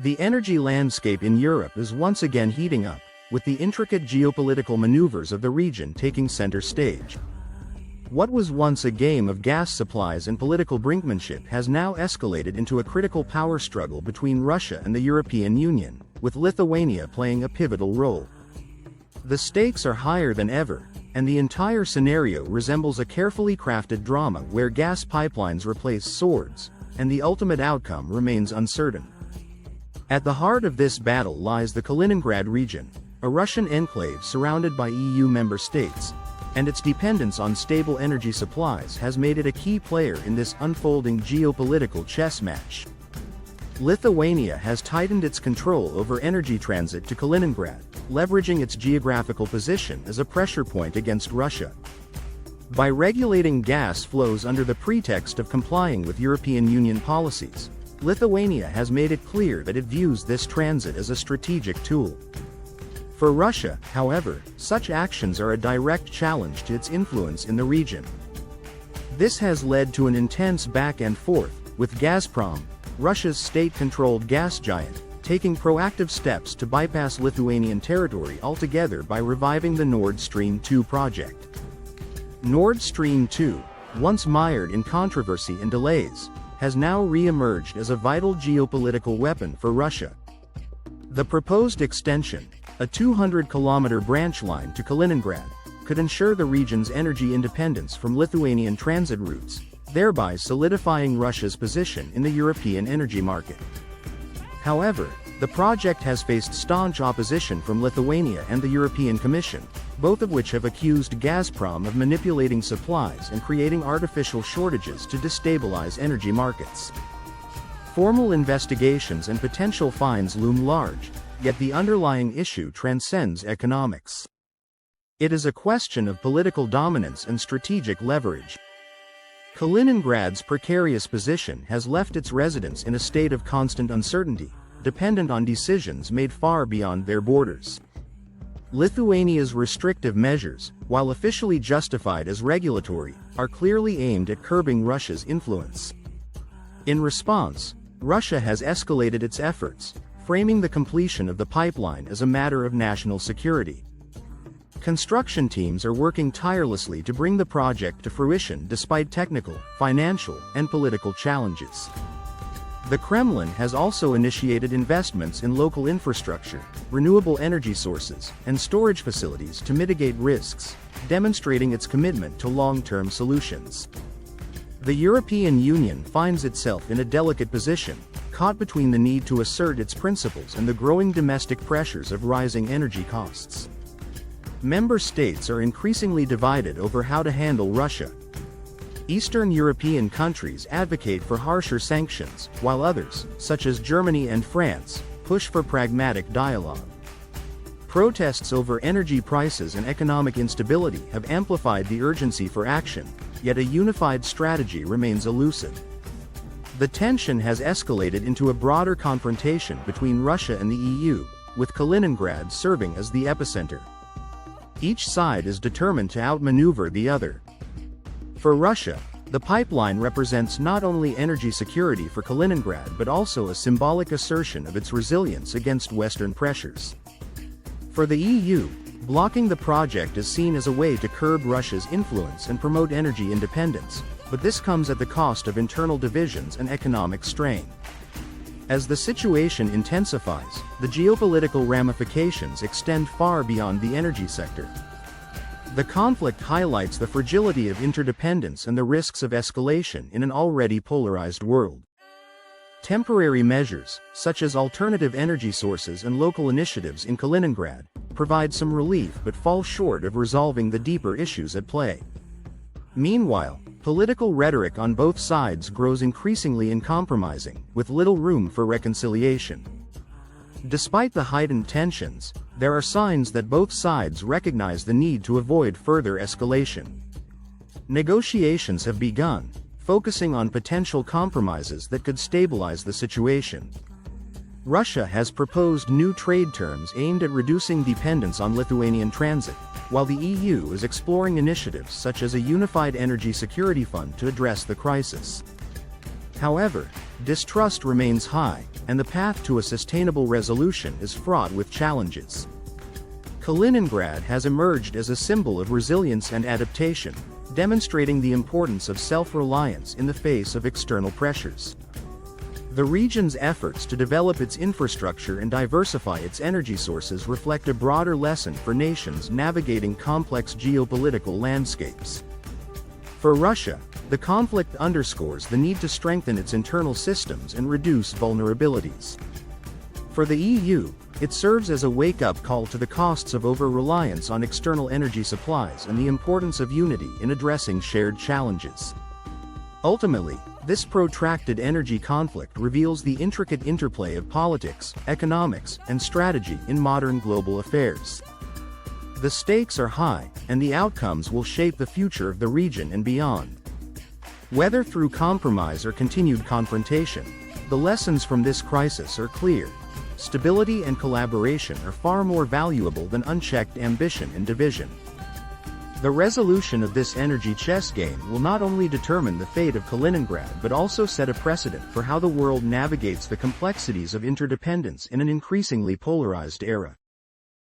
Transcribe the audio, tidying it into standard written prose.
The energy landscape in Europe is once again heating up, with the intricate geopolitical maneuvers of the region taking center stage. What was once a game of gas supplies and political brinkmanship has now escalated into a critical power struggle between Russia and the European Union, with Lithuania playing a pivotal role. The stakes are higher than ever, and the entire scenario resembles a carefully crafted drama where gas pipelines replace swords, and the ultimate outcome remains uncertain. At the heart of this battle lies the Kaliningrad region, a Russian enclave surrounded by EU member states, and its dependence on stable energy supplies has made it a key player in this unfolding geopolitical chess match. Lithuania has tightened its control over energy transit to Kaliningrad, leveraging its geographical position as a pressure point against Russia. By regulating gas flows under the pretext of complying with European Union policies, Lithuania has made it clear that it views this transit as a strategic tool. For Russia, however, such actions are a direct challenge to its influence in the region. This has led to an intense back and forth, with Gazprom, Russia's state-controlled gas giant, taking proactive steps to bypass Lithuanian territory altogether by reviving the Nord Stream 2 project. Nord Stream 2, once mired in controversy and delays, has now re-emerged as a vital geopolitical weapon for Russia. The proposed extension, a 200-kilometer branch line to Kaliningrad, could ensure the region's energy independence from Lithuanian transit routes, thereby solidifying Russia's position in the European energy market. However, the project has faced staunch opposition from Lithuania and the European Commission, both of which have accused Gazprom of manipulating supplies and creating artificial shortages to destabilize energy markets. Formal investigations and potential fines loom large, yet the underlying issue transcends economics. It is a question of political dominance and strategic leverage. Kaliningrad's precarious position has left its residents in a state of constant uncertainty, dependent on decisions made far beyond their borders. Lithuania's restrictive measures, while officially justified as regulatory, are clearly aimed at curbing Russia's influence. In response, Russia has escalated its efforts, framing the completion of the pipeline as a matter of national security. Construction teams are working tirelessly to bring the project to fruition despite technical, financial, and political challenges. The Kremlin has also initiated investments in local infrastructure, renewable energy sources, and storage facilities to mitigate risks, demonstrating its commitment to long-term solutions. The European Union finds itself in a delicate position, caught between the need to assert its principles and the growing domestic pressures of rising energy costs. Member states are increasingly divided over how to handle Russia. Eastern European countries advocate for harsher sanctions, while others, such as Germany and France, push for pragmatic dialogue. Protests over energy prices and economic instability have amplified the urgency for action, yet a unified strategy remains elusive. The tension has escalated into a broader confrontation between Russia and the EU, with Kaliningrad serving as the epicenter. Each side is determined to outmaneuver the other. For Russia, the pipeline represents not only energy security for Kaliningrad but also a symbolic assertion of its resilience against Western pressures. For the EU, blocking the project is seen as a way to curb Russia's influence and promote energy independence, but this comes at the cost of internal divisions and economic strain. As the situation intensifies, the geopolitical ramifications extend far beyond the energy sector. The conflict highlights the fragility of interdependence and the risks of escalation in an already polarized world. Temporary measures, such as alternative energy sources and local initiatives in Kaliningrad, provide some relief but fall short of resolving the deeper issues at play. Meanwhile, political rhetoric on both sides grows increasingly uncompromising, with little room for reconciliation. Despite the heightened tensions, there are signs that both sides recognize the need to avoid further escalation. Negotiations have begun, focusing on potential compromises that could stabilize the situation. Russia has proposed new trade terms aimed at reducing dependence on Lithuanian transit, while the EU is exploring initiatives such as a unified energy security fund to address the crisis. However, Distrust remains high, and the path to a sustainable resolution is fraught with challenges. Kaliningrad has emerged as a symbol of resilience and adaptation, demonstrating the importance of self-reliance in the face of external pressures. The region's efforts to develop its infrastructure and diversify its energy sources reflect a broader lesson for nations navigating complex geopolitical landscapes. For Russia, the conflict underscores the need to strengthen its internal systems and reduce vulnerabilities. For the EU, it serves as a wake-up call to the costs of over-reliance on external energy supplies and the importance of unity in addressing shared challenges. Ultimately, this protracted energy conflict reveals the intricate interplay of politics, economics, and strategy in modern global affairs. The stakes are high, and the outcomes will shape the future of the region and beyond. Whether through compromise or continued confrontation, the lessons from this crisis are clear. Stability and collaboration are far more valuable than unchecked ambition and division. The resolution of this energy chess game will not only determine the fate of Kaliningrad but also set a precedent for how the world navigates the complexities of interdependence in an increasingly polarized era.